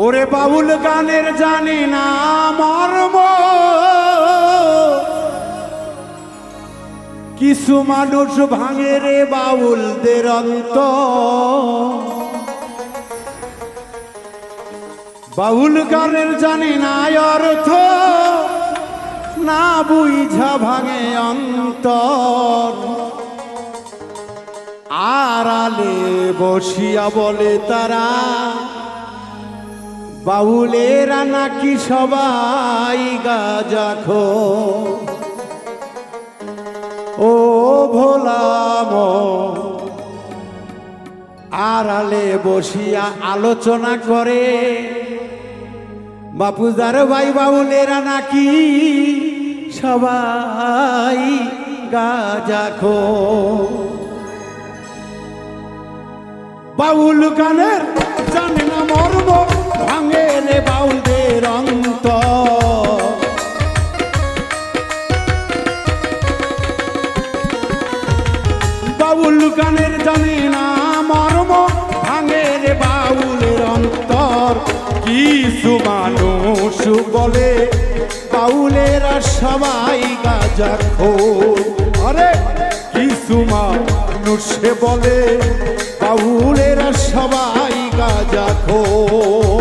ওরে বাউল গানের জানি না মর্ম, কিছু মানুষ ভাঙে রে বাউলদের অন্তর। বাউল গানের জানি না অর্থ, না বুঝা ভাঙে অন্তর। আড়ালে বসিয়া বলে তারা, বাউলেরা নাকি সবাই গাঁজাখোর। ও ভোলাম আড়ালে বসিয়া আলোচনা করে, বাপুজার ভাই বাউলেরা নাকি সবাই গাঁজাখোর। বাউল গানের জানে না মর্ম, ভাঙে রে বাউলদের অন্তর। বাউল গানের জানে না মর্ম, ভাঙে রে বাউলের অন্তর। কিছু মানুষ বলে বাউলেরা সবাই গাঁজাখোর। আরে কিছু মানুষ বলে বাউলেরা সবাই গাঁজাখোর।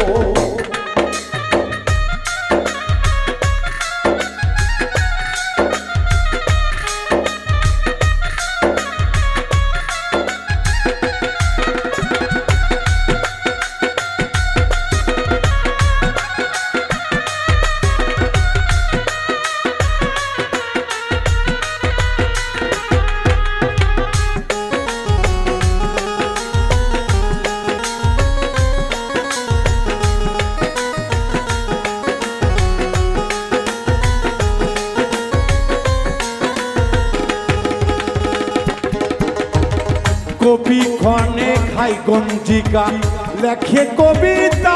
কবি ক্ষণে খাই গঞ্জিকা, লেখে কবিতা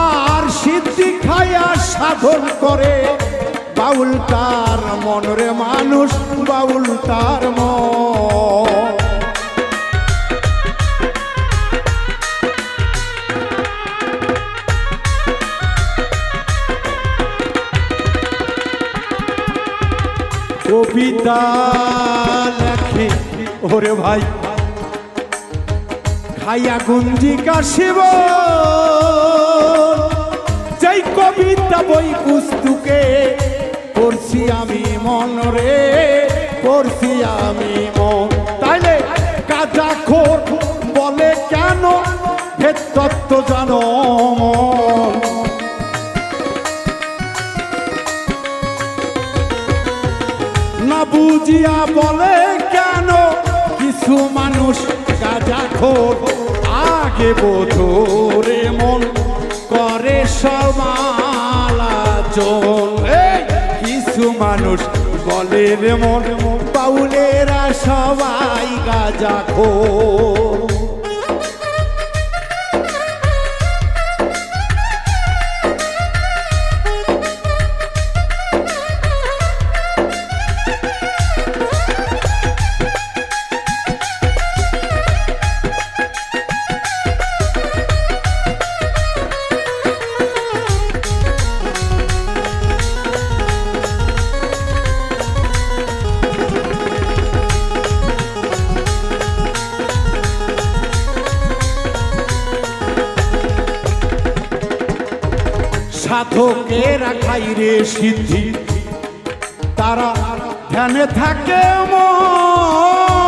আর সিদ্ধি খাইয়া সাধন করে। বাউল তার মন রে মানুষ, বাউল তার মন। কবিতা লেখে ওরে ভাই খাইয়া গুঞ্জিকা শিব, যেই কবিতা বই পুস্তকে পড়ছি আমি মন রে, পড়ছি আমি মন। তাইলে গাঁজাখোর বলে কেন, ভেদ তত্ত্ব জানো মন। না বুঝিয়া বলে কেন কিছু মানুষ গাঁজাখোর। আগে বোধরে মন করে সমালোচন। কিছু মানুষ বলে রে মন বাউলেরা সবাই গাঁজাখোর। সাধকেরা খাই রে সিদ্ধি, তারা ধ্যানে থাকে মন।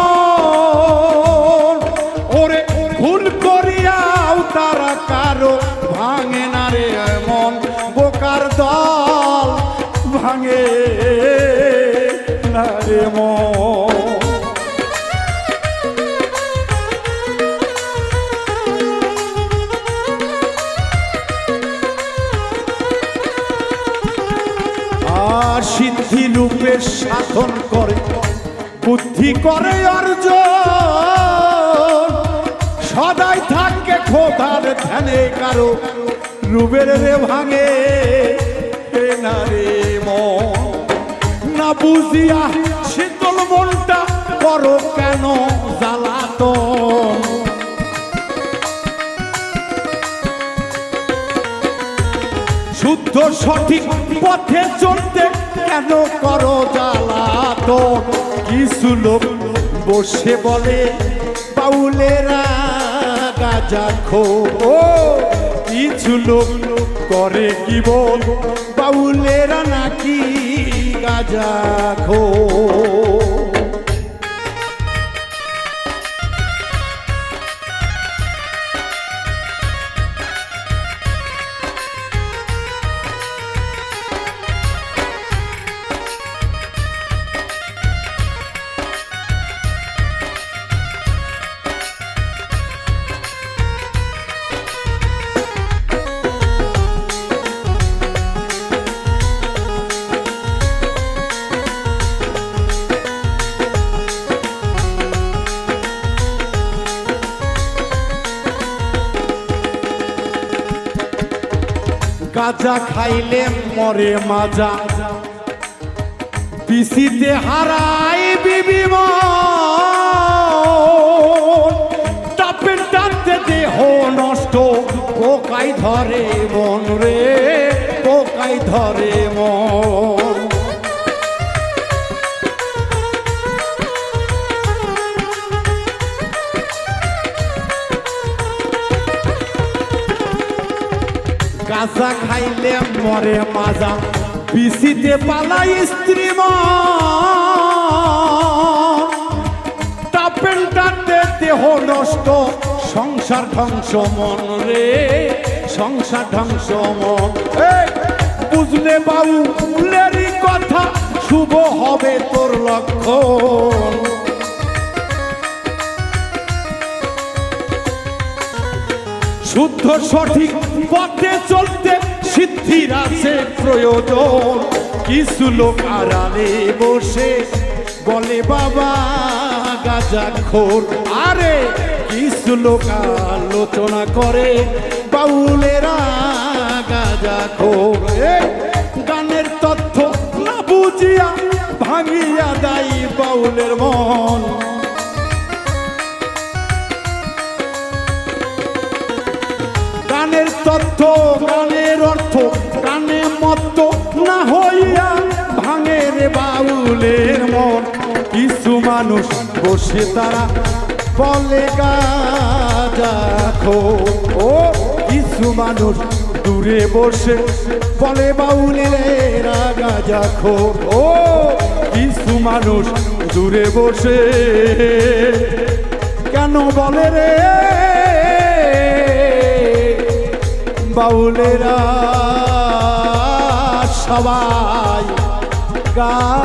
ওরে ভুল করিয়াও তারা কারো ভাঙে না রে মন। বোকার দল ভাঙে না রে মন। সিদ্ধি রূপে সাধন করে, বুদ্ধি করে অর্জন। সদাই থাকে খোদার ধ্যানে, কারো রূপের রে ভাঙে না রে মন। না বুঝিয়া শীতল মনটা করো কেন জ্বালাতন। সঠিক পথে চলতে কেন করো জ্বালাতন? কিছু লোক বসে বলে বাউলেরা গাঁজাখোর। ও কিছু লোক করে কি বল বাউলেরা নাকি গাঁজাখোর। গাঁজা খাইলে মরে মাজা, পিসিতে হারাই বিবি টাপের টানতে দেহ নষ্ট, পোকাই ধরে মন রে, পোকাই ধরে মন। গাঁজা খাইলে মরে মাজা, পিসিতে পালাই স্ত্রী টাপেন টানতে দেহ নষ্ট, সংসার ধ্বংস মন রে, সংসার ধ্বংস মন। বুঝলে বাউলেরই কথা, শুভ হবে তোর লক্ষণ। শুদ্ধ সঠিক পথে চলতে সিদ্ধির আছে প্রয়োজন। কিছু লোক আড়ালে বসে বলে বাবা গাঁজাখোর। আরে কিছু লোক আলোচনা করে বাউলেরা গাঁজাখোর। গানের তথ্য না বুঝিয়া ভাঙিয়া দেয় বাউলের মন। গানের তথ্য গানের অর্থ গানে মত্ত না হইয়া ভাঙে রে বাউলের মন। কিছু মানুষ বসে তারা বলে গাঁজাখোর। ও কিছু মানুষ দূরে বসে বলে বাউলেরা গাঁজাখোর। ও কিছু মানুষ দূরে বসে কেন বলে রে বাউলেরা সবাই গাঁজাখোর।